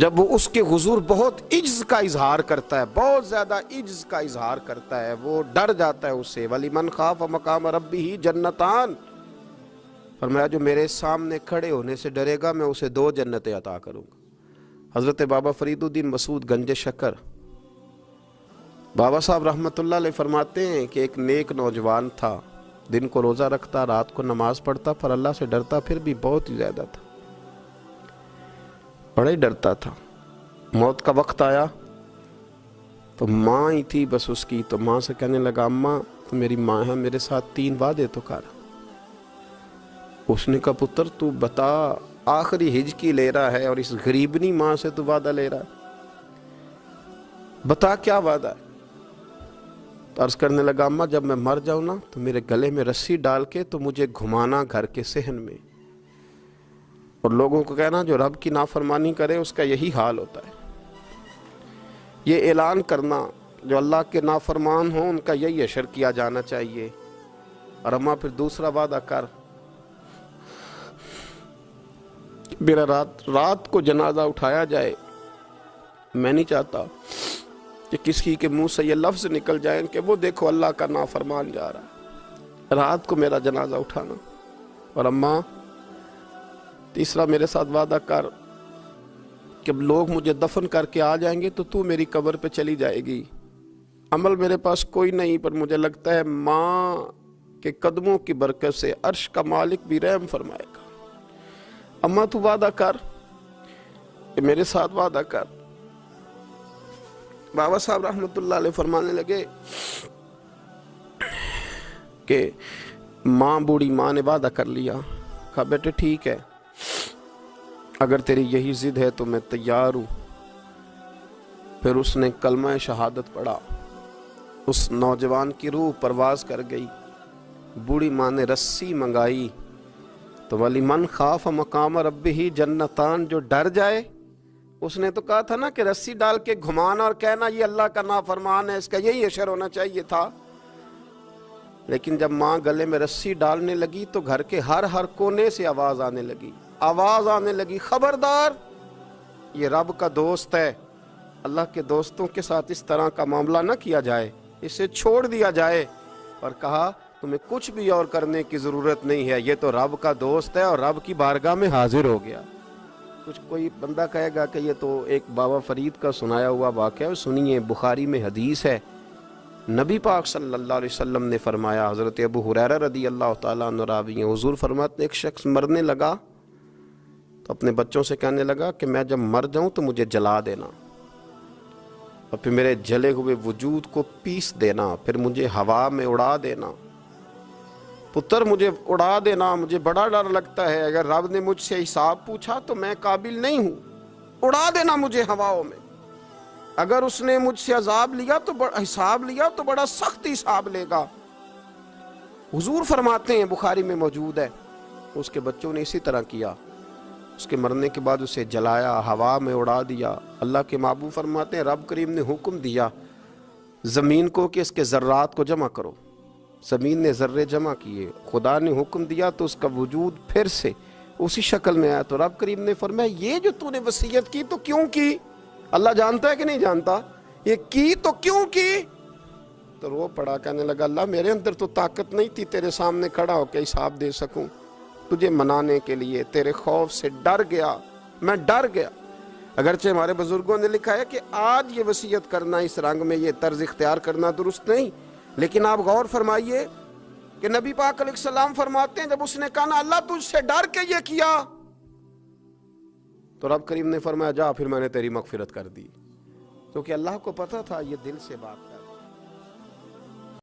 جب وہ اس کے حضور بہت عجز کا اظہار کرتا ہے، بہت زیادہ عجز کا اظہار کرتا ہے، وہ ڈر جاتا ہے اس سے۔ وَلِمَنْ خَافَ مَقَامَ رَبِّهِ جَنَّتَانِ، فرمایا جو میرے سامنے کھڑے ہونے سے ڈرے گا میں اسے 2 جنتیں عطا کروں گا۔ حضرت بابا فرید الدین مسعود گنج شکر بابا صاحب رحمۃ اللہ علیہ فرماتے ہیں کہ ایک نیک نوجوان تھا، دن کو روزہ رکھتا، رات کو نماز پڑھتا، پر اللہ سے ڈرتا پھر بھی بہت ہی زیادہ تھا، بڑا ہی ڈرتا تھا۔ موت کا وقت آیا تو ماں ہی تھی بس اس کی، تو ماں سے کہنے لگا اماں تو میری ماں ہے، میرے ساتھ 3 وعدے تو کر۔ اس نے کہا پتر تو بتا، آخری ہجکی لے رہا ہے اور اس غریبنی ماں سے تو وعدہ لے رہا ہے، بتا کیا وعدہ ہے؟ تو عرض کرنے لگا اماں جب میں مر جاؤں نا تو میرے گلے میں رسی ڈال کے تو مجھے گھمانا گھر کے صحن میں، اور لوگوں کو کہنا جو رب کی نافرمانی کرے اس کا یہی حال ہوتا ہے۔ یہ اعلان کرنا جو اللہ کے نافرمان ہوں ان کا یہی اشر کیا جانا چاہیے۔ اور اماں پھر دوسرا وعدہ کر، میرا رات کو جنازہ اٹھایا جائے، میں نہیں چاہتا کہ کسی کے منہ سے یہ لفظ نکل جائیں کہ وہ دیکھو اللہ کا نافرمان جا رہا ہے، رات کو میرا جنازہ اٹھانا۔ اور اماں تیسرا میرے ساتھ وعدہ کر کہ لوگ مجھے دفن کر کے آ جائیں گے تو میری قبر پہ چلی جائے گی، عمل میرے پاس کوئی نہیں، پر مجھے لگتا ہے ماں کے قدموں کی برکت سے عرش کا مالک بھی رحم فرمائے گا۔ اماں تو وعدہ کر کہ میرے ساتھ وعدہ کر۔ بابا صاحب رحمۃ اللہ علیہ فرمانے لگے کہ ماں بوڑھی ماں نے وعدہ کر لیا، کہا بیٹے ٹھیک ہے اگر تیری یہی ضد ہے تو میں تیار ہوں۔ پھر اس نے کلمہ شہادت پڑھا، اس نوجوان کی روح پرواز کر گئی، بوڑھی ماں نے رسی منگائی تو وَلِمَنْ خَافَ مَقَامَ رَبِّهِ جَنَّتَانِ، جو ڈر جائے، اس نے تو کہا تھا نا کہ رسی ڈال کے گھمانا اور کہنا یہ اللہ کا نافرمان ہے، اس کا یہی اشر ہونا چاہیے تھا۔ لیکن جب ماں گلے میں رسی ڈالنے لگی تو گھر کے ہر کونے سے آواز آنے لگی، خبردار یہ رب کا دوست ہے، اللہ کے دوستوں کے ساتھ اس طرح کا معاملہ نہ کیا جائے، اسے چھوڑ دیا جائے۔ اور کہا تمہیں کچھ بھی اور کرنے کی ضرورت نہیں ہے، یہ تو رب کا دوست ہے اور رب کی بارگاہ میں حاضر ہو گیا۔ کچھ کوئی بندہ کہے گا کہ یہ تو ایک بابا فرید کا سنایا ہوا واقعہ ہے، سنیے بخاری میں حدیث ہے، نبی پاک صلی اللہ علیہ وسلم نے فرمایا، حضرت ابو ہریرہ رضی اللہ تعالیٰ عنہ راوی ہیں، حضور فرماتے ایک شخص مرنے لگا تو اپنے بچوں سے کہنے لگا کہ میں جب مر جاؤں تو مجھے جلا دینا، اور پھر میرے جلے ہوئے وجود کو پیس دینا، پھر مجھے ہوا میں اڑا دینا۔ پتر مجھے اڑا دینا، مجھے بڑا ڈر لگتا ہے، اگر رب نے مجھ سے حساب پوچھا تو میں قابل نہیں ہوں، اڑا دینا مجھے ہواؤں میں۔ اگر اس نے مجھ سے عذاب لیا تو حساب لیا تو بڑا سخت حساب لے گا۔ حضور فرماتے ہیں بخاری میں موجود ہے، اس کے بچوں نے اسی طرح کیا، اس کے مرنے کے بعد اسے جلایا، ہوا میں اڑا دیا۔ اللہ کے محبوب فرماتے ہیں رب کریم نے حکم دیا زمین کو کہ اس کے ذرات کو جمع کرو، زمین نے ذرے جمع کیے، خدا نے حکم دیا تو اس کا وجود پھر سے اسی شکل میں آیا۔ تو رب کریم نے فرمایا یہ جو تو نے وصیت کی تو کیوں کی؟ اللہ جانتا ہے کہ نہیں جانتا؟ یہ کی تو کیوں کی؟ تو رو پڑا، کہنے لگا اللہ میرے اندر تو طاقت نہیں تھی تیرے سامنے کھڑا ہو کے حساب دے سکوں، تجھے منانے کے لیے تیرے خوف سے ڈر گیا، میں ڈر گیا۔ اگرچہ ہمارے بزرگوں نے لکھا ہے کہ آج یہ وصیت کرنا، اس رنگ میں یہ طرز اختیار کرنا درست نہیں، لیکن آپ غور فرمائیے کہ نبی پاک علیہ السلام فرماتے ہیں جب اس نے کہا نا اللہ تجھ سے ڈر کے یہ کیا، تو رب کریم نے فرمایا جا پھر میں نے تیری مغفرت کر دی، کیونکہ اللہ کو پتا تھا یہ دل سے بات ہے۔